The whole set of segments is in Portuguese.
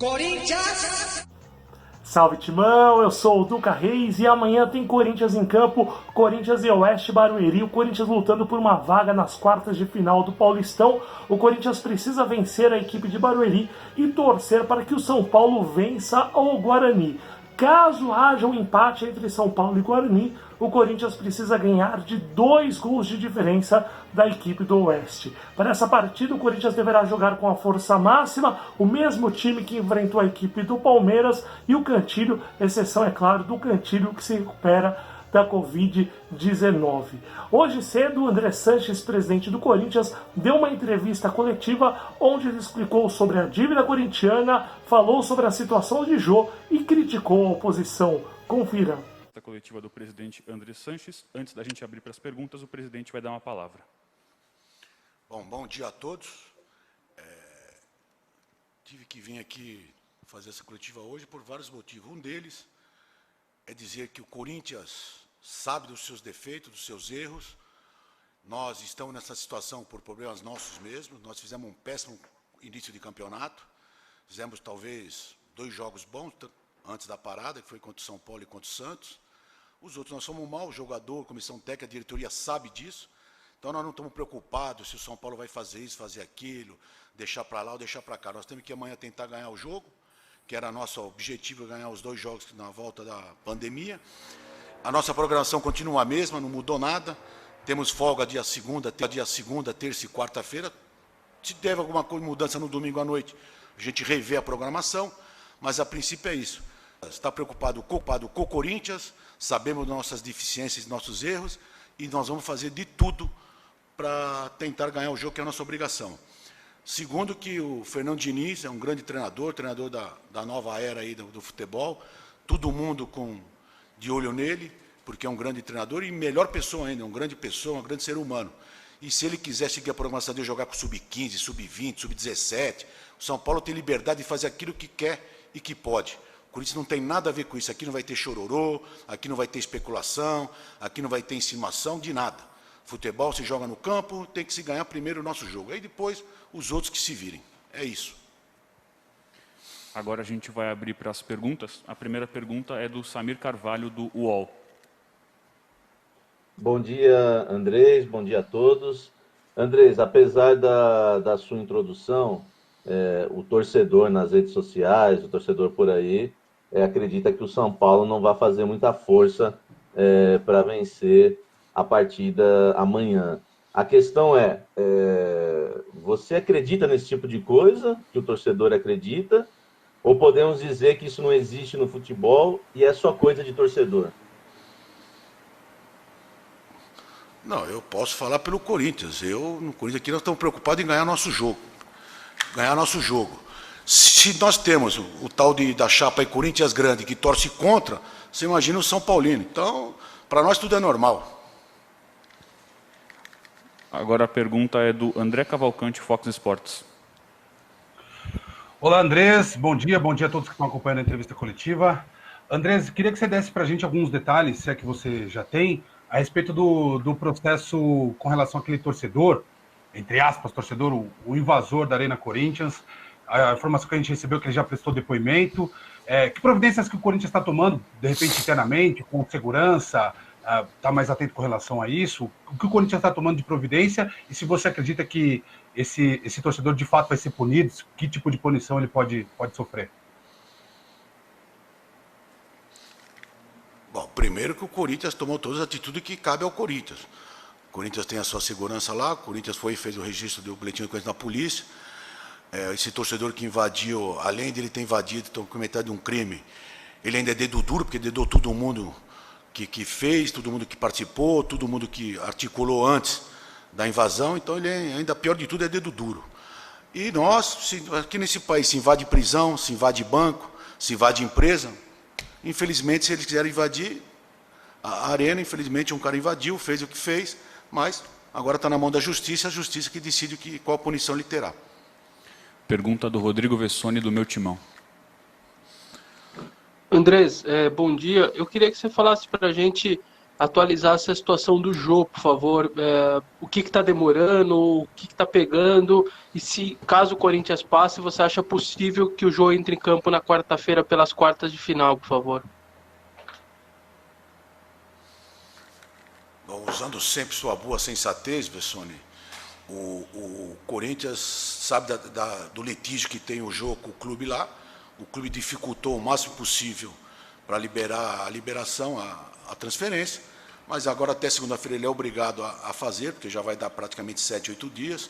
Corinthians! Salve Timão, eu sou o Duca Reis e amanhã tem Corinthians em campo, Corinthians e Oeste Barueri, o Corinthians lutando por uma vaga nas quartas de final do Paulistão. O Corinthians precisa vencer a equipe de Barueri e torcer para que o São Paulo vença o Guarani. Caso haja um empate entre São Paulo e Guarani, o Corinthians precisa ganhar de 2 gols de diferença da equipe do Oeste. Para essa partida, o Corinthians deverá jogar com a força máxima, o mesmo time que enfrentou a equipe do Palmeiras e o Cantilho, exceção, é claro, do Cantilho que se recupera da Covid-19. Hoje cedo, o André Sanches, presidente do Corinthians, deu uma entrevista coletiva onde ele explicou sobre a dívida corintiana, falou sobre a situação de Jô e criticou a oposição. Confira. A coletiva do presidente André Sanches. Antes da gente abrir para as perguntas, o presidente vai dar uma palavra. Bom dia a todos. Tive que vir aqui fazer essa coletiva hoje por vários motivos. Um deles é dizer que o Corinthians sabe dos seus defeitos, dos seus erros. Nós estamos nessa situação por problemas nossos mesmos. Nós fizemos um péssimo início de campeonato. Fizemos talvez 2 jogos bons antes da parada, que foi contra o São Paulo e contra o Santos. Os outros, nós somos um mau jogador, comissão técnica, a diretoria sabe disso. Então, nós não estamos preocupados se o São Paulo vai fazer isso, fazer aquilo, deixar para lá ou deixar para cá. Nós temos que amanhã tentar ganhar o jogo, que era nosso objetivo, ganhar os 2 jogos na volta da pandemia. A nossa programação continua a mesma, não mudou nada. Temos folga dia segunda, terça e quarta-feira. Se teve alguma mudança no domingo à noite, a gente revê a programação, mas a princípio é isso. Está preocupado com o Corinthians, sabemos das nossas deficiências e nossos erros, e nós vamos fazer de tudo para tentar ganhar o jogo, que é a nossa obrigação. Segundo, que o Fernando Diniz é um grande treinador da nova era aí do futebol, todo mundo de olho nele, porque é um grande treinador e melhor pessoa ainda, uma grande pessoa, um grande ser humano. E se ele quiser seguir a programação de jogar com sub-15, sub-20, sub-17, o São Paulo tem liberdade de fazer aquilo que quer e que pode. O Corinthians não tem nada a ver com isso. Aqui não vai ter chororô, aqui não vai ter especulação, aqui não vai ter insinuação de nada. Futebol se joga no campo, tem que se ganhar primeiro o nosso jogo. Aí depois os outros que se virem. É isso. Agora a gente vai abrir para as perguntas. A primeira pergunta é do Samir Carvalho, do UOL. Bom dia, Andrés. Bom dia a todos. Andrés, apesar da sua introdução, o torcedor nas redes sociais, o torcedor por aí, acredita que o São Paulo não vai fazer muita força para vencer a partida amanhã. A questão você acredita nesse tipo de coisa, que o torcedor acredita, ou podemos dizer que isso não existe no futebol e é só coisa de torcedor? Não, eu posso falar pelo Corinthians. No Corinthians aqui nós estamos preocupados em ganhar nosso jogo. Se nós temos o tal da chapa aí, Corinthians grande, que torce contra, você imagina o São Paulino. Então, para nós tudo é normal. Agora a pergunta é do André Cavalcante, Fox Sports. Olá, Andrés. Bom dia a todos que estão acompanhando a entrevista coletiva. Andrés, queria que você desse para a gente alguns detalhes, se é que você já tem, a respeito do processo com relação àquele torcedor, entre aspas, torcedor, o invasor da Arena Corinthians. A informação que a gente recebeu é que ele já prestou depoimento. Que providências que o Corinthians está tomando, de repente, internamente, com segurança, está mais atento com relação a isso? O que o Corinthians está tomando de providência? E se você acredita que esse torcedor, de fato, vai ser punido? Que tipo de punição ele pode sofrer? Bom, primeiro que o Corinthians tomou todas as atitudes que cabe ao Corinthians. O Corinthians tem a sua segurança lá, o Corinthians fez o registro do boletim de ocorrência na polícia. Esse torcedor que invadiu, além de ele ter invadido, ter cometido um crime, ele ainda é dedo duro, porque dedou todo mundo que fez, todo mundo que participou, todo mundo que articulou antes da invasão, então ele ainda, pior de tudo, é dedo duro. E nós, aqui nesse país, se invade prisão, se invade banco, se invade empresa. Infelizmente, se eles quiserem invadir a arena, infelizmente um cara invadiu, fez o que fez, mas agora está na mão da justiça, a justiça que decide qual punição ele terá. Pergunta do Rodrigo Vessone, do Meu Timão. Andrés, bom dia. Eu queria que você falasse para a gente atualizar essa situação do jogo, por favor. O que está demorando, o que está pegando, e se, caso o Corinthians passe, você acha possível que o jogo entre em campo na quarta-feira pelas quartas de final, por favor? Bom, usando sempre sua boa sensatez, Bessone, o Corinthians sabe do litígio que tem o jogo com o clube lá. O clube dificultou o máximo possível para liberar a liberação, a transferência, mas agora até segunda-feira ele é obrigado a fazer, porque já vai dar praticamente 7, 8 dias,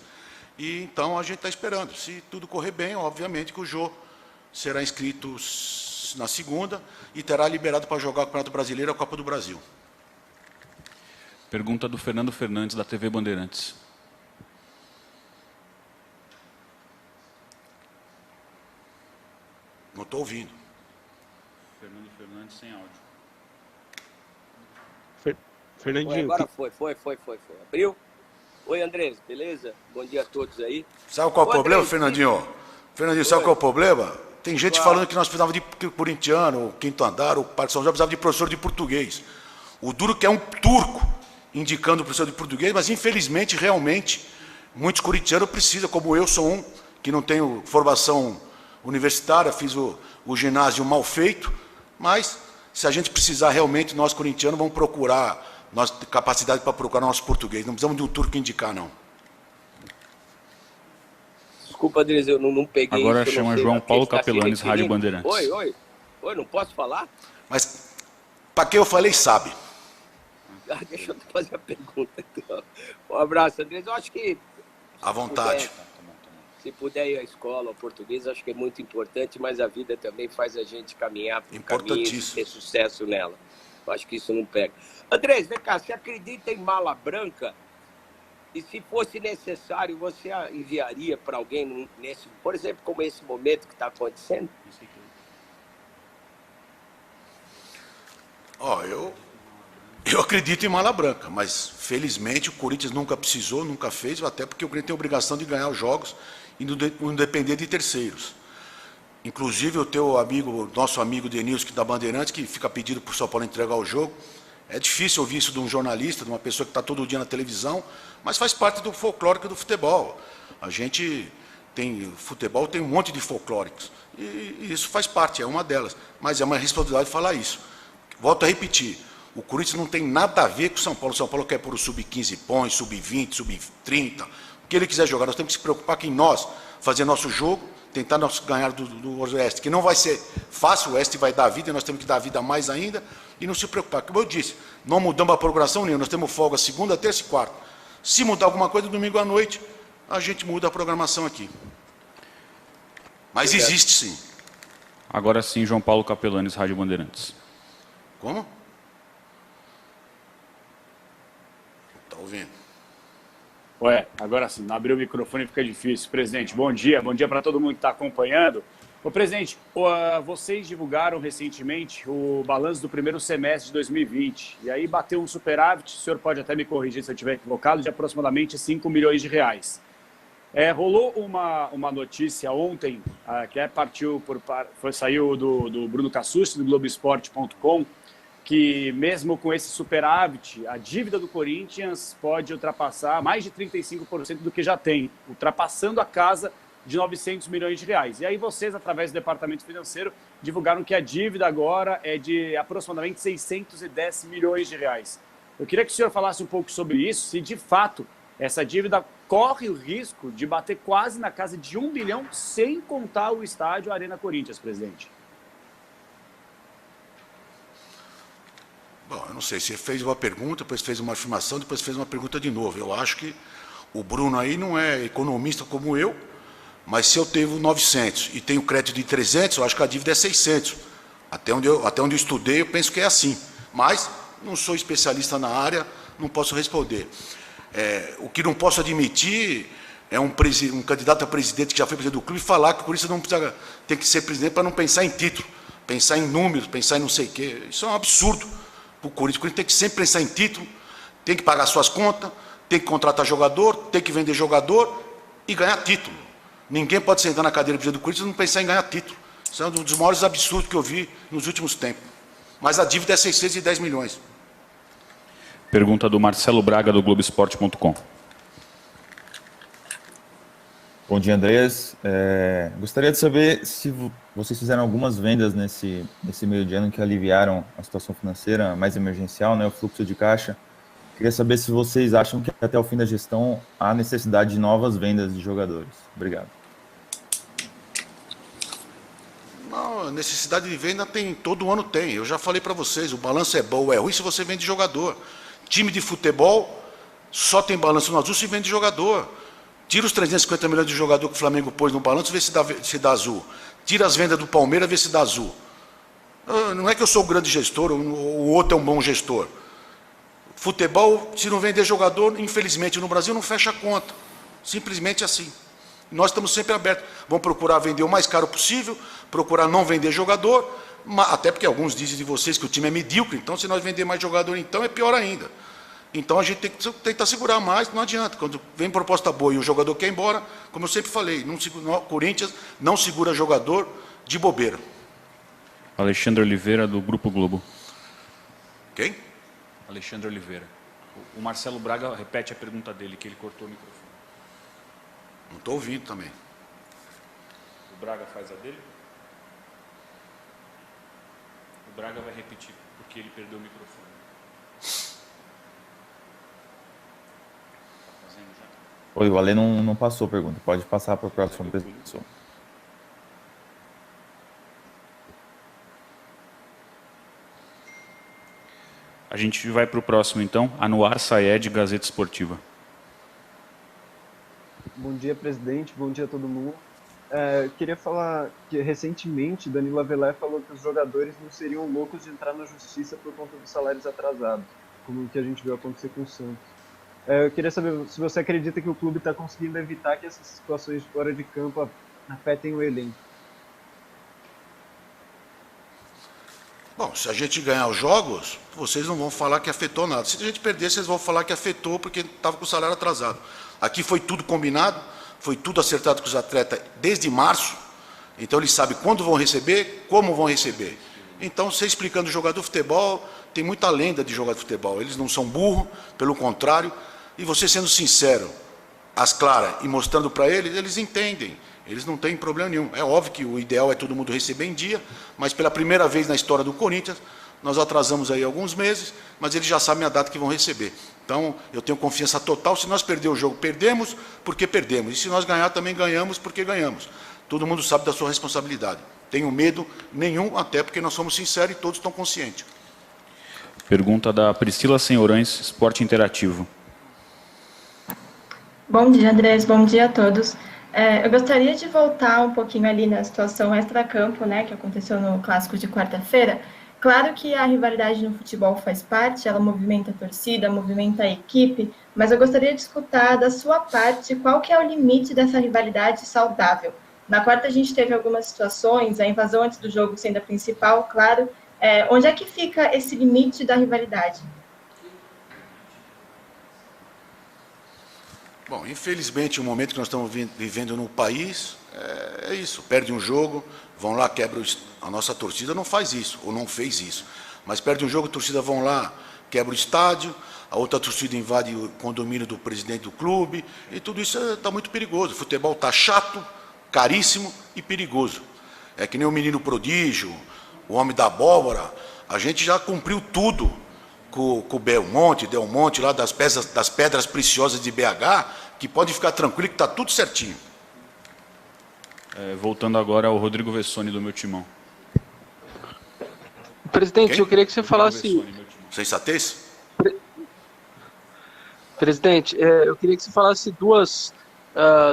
e então a gente está esperando. Se tudo correr bem, obviamente que o Jô será inscrito na segunda e terá liberado para jogar o Campeonato Brasileiro e a Copa do Brasil. Pergunta do Fernando Fernandes, da TV Bandeirantes. Não estou ouvindo. Fernando Fernandes sem áudio. Fernandinho. Agora foi. Abriu? Oi, Andrés, beleza? Bom dia a todos aí. Sabe qual é o problema, Fernandinho? Fernandinho, sabe qual é o problema? Tem gente falando que nós precisávamos de corintiano, o quinto andar, o Parque São João precisava de professor de português. O duro que é um turco indicando o professor de português, mas infelizmente, realmente, muitos corintianos precisam, como eu sou um, que não tenho formação universitária, fiz o ginásio mal feito, mas se a gente precisar realmente, nós corintianos vamos procurar, nós temos capacidade para procurar nosso português, não precisamos de um turco indicar, não. Desculpa, Andrés, eu não peguei. Agora chama João Paulo Capelanes, Rádio Bandeirantes. Oi, não posso falar? Mas, para quem eu falei, sabe. Deixa eu fazer a pergunta, então. Um abraço, Andrés, eu acho que... À vontade. Se puder ir à escola, ao português, acho que é muito importante, mas a vida também faz a gente caminhar por caminhos e ter sucesso nela. Eu acho que isso não pega. Andrés, vem cá, você acredita em mala branca? E se fosse necessário, você enviaria para alguém, por exemplo, como esse momento que está acontecendo? Eu acredito em mala branca, mas felizmente o Corinthians nunca precisou, nunca fez, até porque o Corinthians tem a obrigação de ganhar os jogos e não depender de terceiros. Inclusive o teu amigo, nosso amigo Denilson, que da Bandeirantes, que fica pedindo para o São Paulo entregar o jogo. É difícil ouvir isso de um jornalista, de uma pessoa que está todo dia na televisão, mas faz parte do folclórico do futebol. Futebol tem um monte de folclóricos, e isso faz parte, é uma delas. Mas é uma responsabilidade falar isso. Volto a repetir, o Corinthians não tem nada a ver com o São Paulo. O São Paulo quer pôr o sub-15 põe, sub-20, sub-30, o que ele quiser jogar. Nós temos que se preocupar que nós, fazer nosso jogo, tentar ganhar do Oeste, que não vai ser fácil, o Oeste vai dar vida, e nós temos que dar vida mais ainda, e não se preocupar. Como eu disse, não mudamos a programação nenhuma, nós temos folga segunda, terça e quarta. Se mudar alguma coisa, domingo à noite, a gente muda a programação aqui. Mas existe sim. Agora sim, João Paulo Capelanes, Rádio Bandeirantes. Como? Está ouvindo? Ué, agora sim, não abrir o microfone fica difícil. Presidente, bom dia para todo mundo que está acompanhando. Ô, presidente, vocês divulgaram recentemente o balanço do primeiro semestre de 2020, e aí bateu um superávit, o senhor pode até me corrigir se eu estiver equivocado, de aproximadamente 5 milhões de reais. Rolou uma notícia ontem, que saiu do Bruno Cassucci, do Globoesporte.com, que mesmo com esse superávit, a dívida do Corinthians pode ultrapassar mais de 35% do que já tem, ultrapassando a casa de 900 milhões de reais. E aí vocês, através do Departamento Financeiro, divulgaram que a dívida agora é de aproximadamente 610 milhões de reais. Eu queria que o senhor falasse um pouco sobre isso, se de fato essa dívida corre o risco de bater quase na casa de 1 bilhão, sem contar o estádio Arena Corinthians, presidente. Bom, eu não sei, você fez uma pergunta, depois fez uma afirmação, depois fez uma pergunta de novo. Eu acho que o Bruno aí não é economista como eu, mas se eu tenho 900 e tenho crédito de 300, eu acho que a dívida é 600. Até onde eu estudei, eu penso que é assim. Mas não sou especialista na área, não posso responder. O que não posso admitir é um candidato a presidente que já foi presidente do clube falar que o Corinthians não precisa, tem que ser presidente para não pensar em título, pensar em números, pensar em não sei o quê. Isso é um absurdo para o Corinthians. O Corinthians tem que sempre pensar em título, tem que pagar suas contas, tem que contratar jogador, tem que vender jogador e ganhar título. Ninguém pode sentar na cadeira de presidente do Corinthians e não pensar em ganhar título. Isso é um dos maiores absurdos que eu vi nos últimos tempos. Mas a dívida é 610 milhões. Pergunta do Marcelo Braga, do Globoesporte.com. Bom dia, Andrés. Gostaria de saber se vocês fizeram algumas vendas nesse meio de ano que aliviaram a situação financeira mais emergencial, né, o fluxo de caixa. Queria saber se vocês acham que até o fim da gestão há necessidade de novas vendas de jogadores. Obrigado. Não, a necessidade de venda todo ano tem. Eu já falei para vocês, o balanço é bom ou é ruim se você vende jogador. Time de futebol só tem balanço no azul se vende jogador. Tira os 350 milhões de jogador que o Flamengo pôs no balanço, vê se dá azul. Tira as vendas do Palmeiras, vê se dá azul. Não é que eu sou um grande gestor, o outro é um bom gestor. Futebol, se não vender jogador, infelizmente no Brasil não fecha a conta. Simplesmente assim. Nós estamos sempre abertos. Vamos procurar vender o mais caro possível, procurar não vender jogador, até porque alguns dizem de vocês que o time é medíocre, então se nós vender mais jogador, então é pior ainda. Então a gente tem que tentar segurar mais, não adianta. Quando vem proposta boa e o jogador quer ir embora, como eu sempre falei, Corinthians não segura jogador de bobeira. Alexandre Oliveira, do Grupo Globo. Quem? Alexandre Oliveira. O Marcelo Braga repete a pergunta dele, que ele cortou o microfone. Não estou ouvindo também. O Braga faz a dele? O Braga vai repetir, porque ele perdeu o microfone. Oi, o Ale não passou a pergunta. Pode passar para a próxima pessoa. A gente vai para o próximo, então. Anuar Sayed, Gazeta Esportiva. Bom dia, presidente. Bom dia a todo mundo. Queria falar que, recentemente, Danilo Avelar falou que os jogadores não seriam loucos de entrar na justiça por conta dos salários atrasados, como o que a gente viu acontecer com o Santos. Eu queria saber se você acredita que o clube está conseguindo evitar que essas situações fora de campo afetem o elenco. Bom, se a gente ganhar os jogos, vocês não vão falar que afetou nada. Se a gente perder, vocês vão falar que afetou porque estava com o salário atrasado. Aqui foi tudo combinado, foi tudo acertado com os atletas desde março. Então eles sabem quando vão receber, como vão receber. Então, você explicando o jogador de futebol, tem muita lenda de jogador de futebol. Eles não são burros, pelo contrário. E você sendo sincero, às claras, e mostrando para eles, eles entendem. Eles não têm problema nenhum. É óbvio que o ideal é todo mundo receber em dia, mas pela primeira vez na história do Corinthians, nós atrasamos aí alguns meses, mas eles já sabem a data que vão receber. Então, eu tenho confiança total. Se nós perder o jogo, perdemos porque perdemos. E se nós ganhar, também ganhamos porque ganhamos. Todo mundo sabe da sua responsabilidade. Tenho medo nenhum, até porque nós somos sinceros e todos estão conscientes. Pergunta da Priscila Senhorães, Esporte Interativo. Bom dia, Andrés. Bom dia a todos. Eu gostaria de voltar um pouquinho ali na situação extracampo, né, que aconteceu no Clássico de quarta-feira. Claro que a rivalidade no futebol faz parte, ela movimenta a torcida, movimenta a equipe, mas eu gostaria de escutar da sua parte qual que é o limite dessa rivalidade saudável. Na quarta a gente teve algumas situações, a invasão antes do jogo sendo a principal, claro. Onde é que fica esse limite da rivalidade? Bom, infelizmente, o momento que nós estamos vivendo no país é isso. Perde um jogo, vão lá, quebra a nossa torcida, não faz isso, ou não fez isso. Mas perde um jogo, a torcida vão lá, quebra o estádio, a outra torcida invade o condomínio do presidente do clube, e tudo isso está muito perigoso. O futebol está chato, caríssimo e perigoso. É que nem o menino prodígio, o homem da abóbora, a gente já cumpriu tudo com o Del Monte, lá das pedras preciosas de BH, que pode ficar tranquilo que está tudo certinho. Voltando agora ao Rodrigo Vessoni, do Meu Timão. Presidente, eu queria que você falasse... Sensatez? Presidente, eu queria que você falasse duas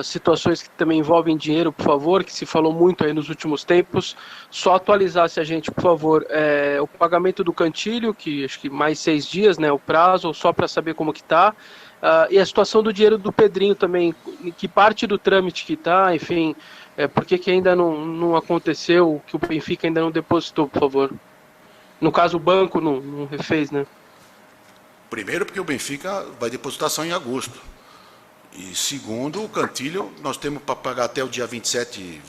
situações que também envolvem dinheiro, por favor, que se falou muito aí nos últimos tempos. Só atualizasse a gente, por favor, o pagamento do Cantilho, que acho que mais 6 dias, né, o prazo, só para saber como que está. E a situação do dinheiro do Pedrinho também, que parte do trâmite que está, enfim, por que ainda não aconteceu, que o Benfica ainda não depositou, por favor? No caso, o banco não refez, né? Primeiro, porque o Benfica vai depositar só em agosto. E segundo, o Cantilho, nós temos para pagar até o dia 27,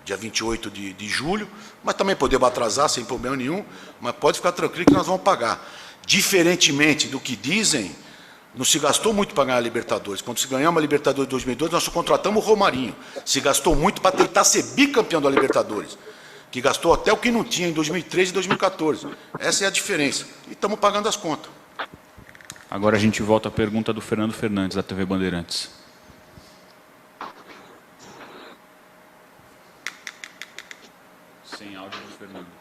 dia 28 de julho, mas também podemos atrasar sem problema nenhum, mas pode ficar tranquilo que nós vamos pagar. Diferentemente do que dizem, não se gastou muito para ganhar a Libertadores. Quando se ganhou uma Libertadores em 2002, nós contratamos o Romarinho. Se gastou muito para tentar ser bicampeão da Libertadores, que gastou até o que não tinha em 2013 e 2014. Essa é a diferença. E estamos pagando as contas. Agora a gente volta à pergunta do Fernando Fernandes, da TV Bandeirantes. Sem áudio do Fernando.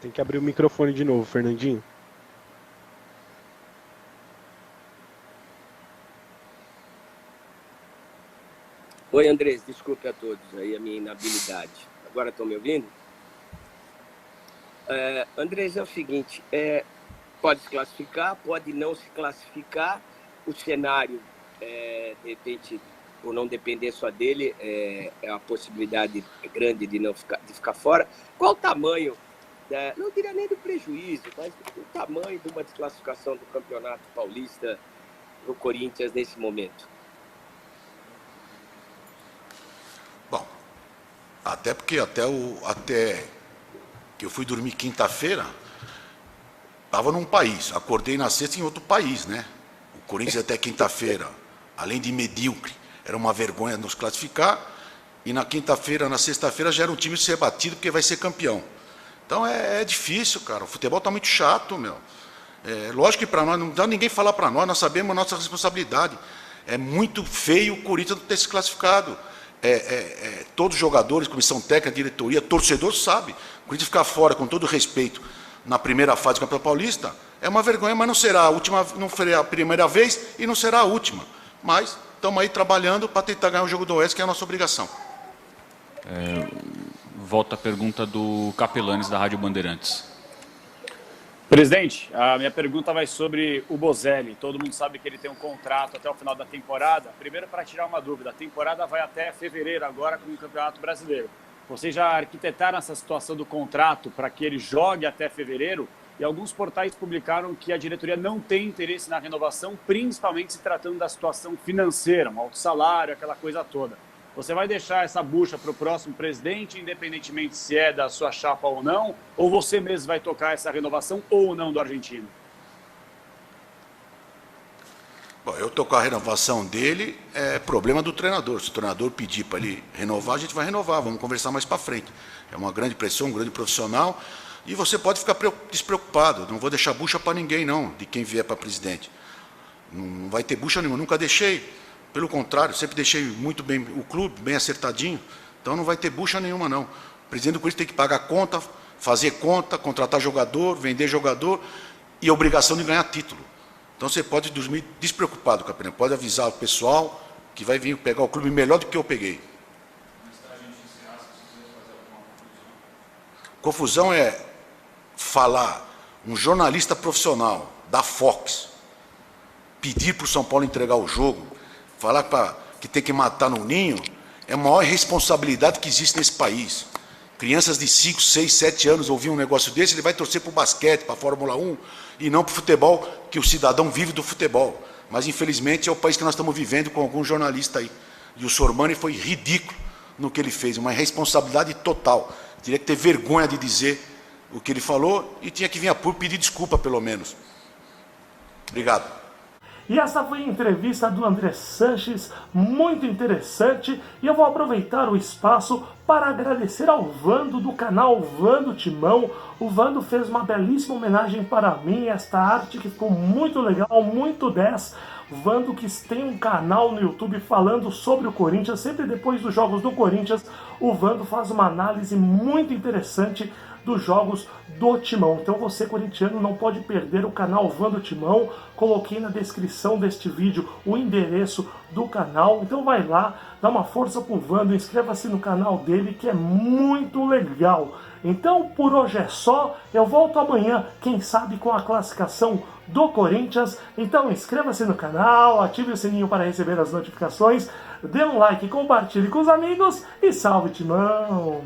Tem que abrir o microfone de novo, Fernandinho. Oi, Andrés, desculpe a todos aí a minha inabilidade. Agora estão me ouvindo? Andrés, é o seguinte, pode se classificar, pode não se classificar, o cenário, de repente, por não depender só dele, é uma possibilidade grande de ficar fora. Qual o tamanho, não diria nem do prejuízo, mas o tamanho de uma desclassificação do Campeonato Paulista do Corinthians nesse momento? Bom, até porque até que eu fui dormir quinta-feira, estava num país, acordei na sexta em outro país, né? O Corinthians até quinta-feira, além de medíocre, era uma vergonha nos classificar, e na quinta-feira, na sexta-feira já era um time ser batido porque vai ser campeão. Então é difícil, cara, o futebol está muito chato, meu. Lógico que para nós, não dá ninguém falar para nós sabemos a nossa responsabilidade. É muito feio o Corinthians não ter se classificado. Todos os jogadores, comissão técnica, diretoria, torcedor sabe. O Corinthians ficar fora, com todo respeito, na primeira fase do Campeonato Paulista, é uma vergonha, mas não será a última, não foi a primeira vez e não será a última. Mas estamos aí trabalhando para tentar ganhar o jogo do Oeste, que é a nossa obrigação. Volta a pergunta do Capelanes, da Rádio Bandeirantes. Presidente, a minha pergunta vai sobre o Bozelli. Todo mundo sabe que ele tem um contrato até o final da temporada. Primeiro, para tirar uma dúvida, a temporada vai até fevereiro agora com o Campeonato Brasileiro. Vocês já arquitetaram essa situação do contrato para que ele jogue até fevereiro? E alguns portais publicaram que a diretoria não tem interesse na renovação, principalmente se tratando da situação financeira, um alto salário, aquela coisa toda. Você vai deixar essa bucha para o próximo presidente, independentemente se é da sua chapa ou não, ou você mesmo vai tocar essa renovação ou não do argentino? Bom, eu tocar a renovação dele é problema do treinador. Se o treinador pedir para ele renovar, a gente vai renovar, vamos conversar mais para frente. É uma grande pressão, um grande profissional, e você pode ficar despreocupado. Não vou deixar bucha para ninguém, não, de quem vier para presidente. Não vai ter bucha nenhuma, nunca deixei. Pelo contrário, sempre deixei muito bem o clube, bem acertadinho, então não vai ter bucha nenhuma, não. O presidente do Corinthians tem que pagar conta, fazer conta, contratar jogador, vender jogador e a obrigação de ganhar título. Então você pode dormir despreocupado, Capitão. Pode avisar o pessoal que vai vir pegar o clube melhor do que eu peguei. Confusão é falar um jornalista profissional da Fox pedir para o São Paulo entregar o jogo, falar que tem que matar no ninho, é a maior irresponsabilidade que existe nesse país. Crianças de 5, 6, 7 anos ouviam um negócio desse, ele vai torcer para o basquete, para a Fórmula 1, e não para o futebol, que o cidadão vive do futebol. Mas, infelizmente, é o país que nós estamos vivendo com algum jornalista aí. E o Sormani foi ridículo no que ele fez, uma irresponsabilidade total. Teria que ter vergonha de dizer o que ele falou e tinha que vir a público pedir desculpa, pelo menos. Obrigado. E essa foi a entrevista do André Sanches, muito interessante, e eu vou aproveitar o espaço para agradecer ao Vando do canal Vando Timão. O Vando fez uma belíssima homenagem para mim, esta arte que ficou muito legal, muito 10. Vando que tem um canal no YouTube falando sobre o Corinthians, sempre depois dos jogos do Corinthians, o Vando faz uma análise muito interessante dos jogos do Timão. Então você, corintiano, não pode perder o canal Vando Timão. Coloquei na descrição deste vídeo o endereço do canal. Então vai lá, dá uma força pro Vando, inscreva-se no canal dele que é muito legal. Então por hoje é só, eu volto amanhã, quem sabe com a classificação do Corinthians. Então inscreva-se no canal, ative o sininho para receber as notificações, dê um like, compartilhe com os amigos e salve Timão!